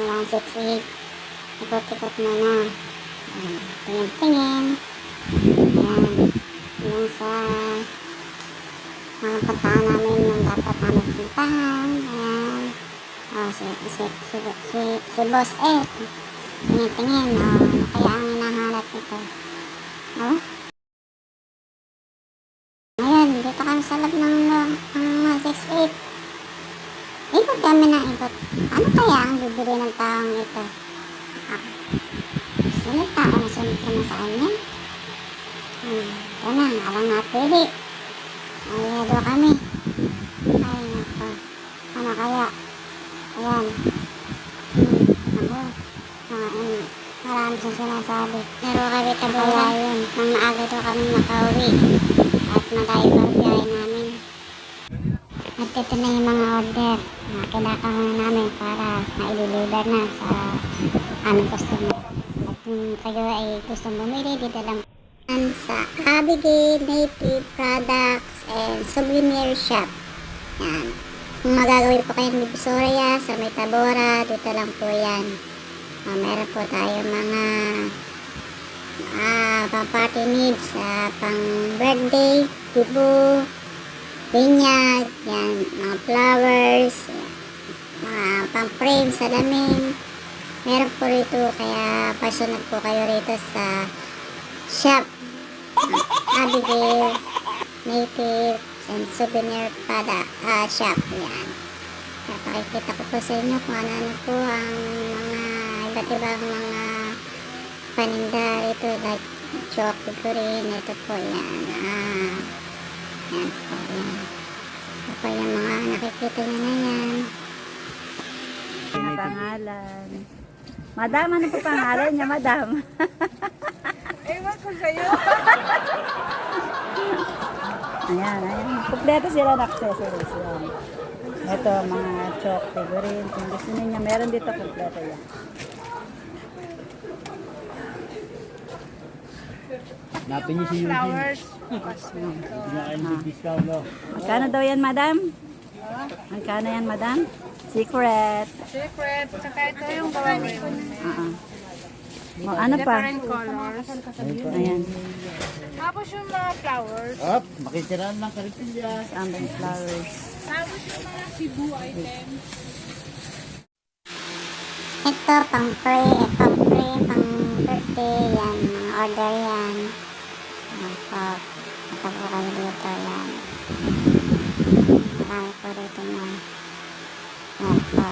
168. Ikot-ikot muna. Tingin-tingin. Ayan. Yung sa mga puntahan namin yung dapat namin puntahan. Ayan. Si Boss Ed. Tingin-tingin. Ano kaya ang hinahanap nito? Ayan, dito kami sa loob ng 168. Ikot kami na ikot. Ano kaya ang bibili ng taong ito? Sunod tao na sunod naman sa kanya. Ito na, alang napili. Ayado kami. Ay, nako. Ano kaya? Ayan. Ako. Marami siyang sinasabi. Pero kami tabaya yun. Nang maaga daw kami makauwi. At malayo pa biyahe namin. At ito na yung mga order na kinakahon namin para maililiver na sa aming customer. At kung kayo ay gustong bumili, dito lang sa Abigail Native Products and Souvenir Shop. Yan. Kung magagawin po kayo ng Divisoria sa may Tabora, dito lang po yan. Meron po tayo mga pang party needs, pang birthday, kubo, binyag, yan, mga flowers, mga pang frame, salamin. Meron po rito, kaya pasunod po kayo rito sa shop Abigail Native and Souvenir Shop. Yan. Pakikita ko po sa inyo kung ano po ang mga iba't ibang mga paninda rito, like chalk figurine. Ito po yan. Yan po yan. Ito po yung mga nakikita nyo na yan. Ano pangalan? Madam, ano po pangalan niya, madam? Ewan ko sa'yo. Ayan. Kompleto sila ng accessories. Yan. Ito, mga chalk figurine. Kung gusto niya, meron dito kompleto yan. Napin niyo si Eugene. Flowers. Pinakain ng discount, no? Magkano daw yan, madam? Magkano yan, madam? Secret. Secret. Tsaka ito yung gawa rin. Ano pa? Different colors. Ayan. Tapos yung mga flowers. Up, makikiraan lang karipilya. Ambang flowers. Tapos yung mga Cebu items. Ito, pang frame, pang birthday, yan, mga order yan. Ito po kayo dito, yan. Marami po dito na. Yan po.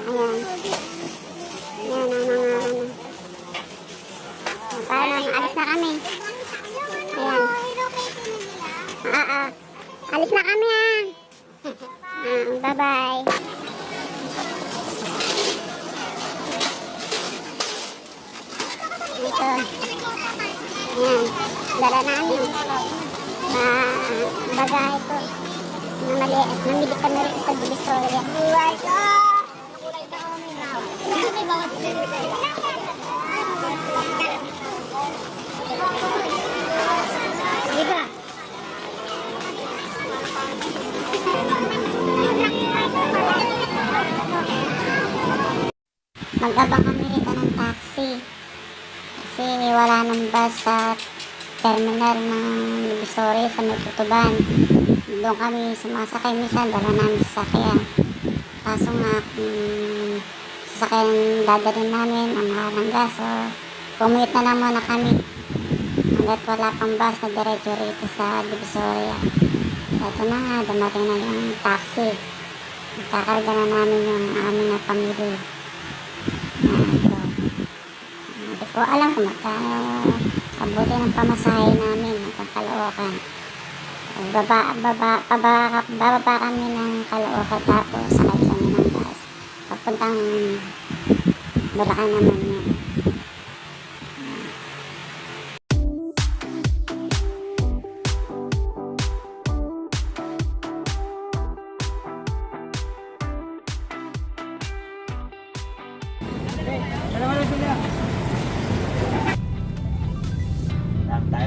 Ayan. Yan ang mga ano. Paano, alis na kami. Ayan. Alis na kami bye-bye. Ito. Ayan. Dala namin. Bagahe ko. Namili kami rin sa Divisoria. Diba? Mag-abang kami rito ng taxi kasi wala nang bus sa terminal ng Divisoria sa may Tutuban. Doon kami sumasakay minsan, dala namin sasakyan. Kaso nga sasakyan dadalhin namin ang mahal ng gas, so commute na lang muna kami hanggat wala pang bus na diretso rito sa Divisoria. Ito na nga, dumating na yung taxi. Kakarga na namin yung aming na pamilya. Hindi ko alam kung magkano abuti ng pamasahe namin ng Caloocan. Bababa kami ng Caloocan, tapos sakay kami ng bus papuntang Bulacan naman yun.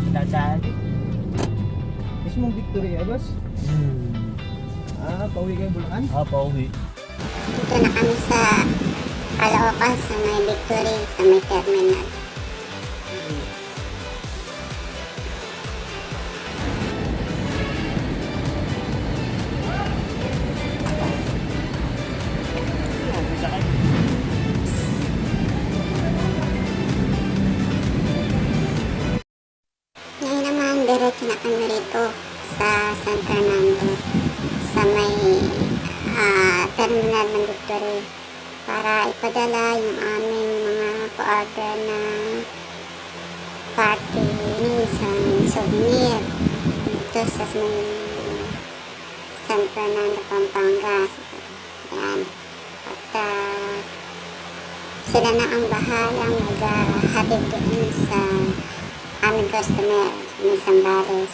Tayo sa mismong Victoria, boss? Pauwi kayo Bulacan? Pauwi. Dito na kami sa Caloocan, sa may Victory, sa may terminal. Ngayon naman, diretso na kami rito sa San Fernando, sa may terminal ng Victory, para ipadala yung aming mga pa-order na party minsan souvenir dito sa may San Fernando, Pampanga. Yan. At sila na ang bahalang maghahatid doon sa aming customer ng Zambales.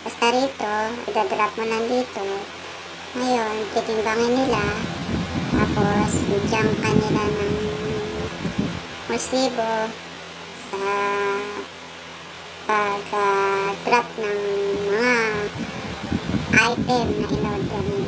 Basta rito, idadrop mo lang dito. Ngayon, titimbangin nila. Tapos, bigyan kanila ng resibo sa pag-drop ng mga item na in-order nila.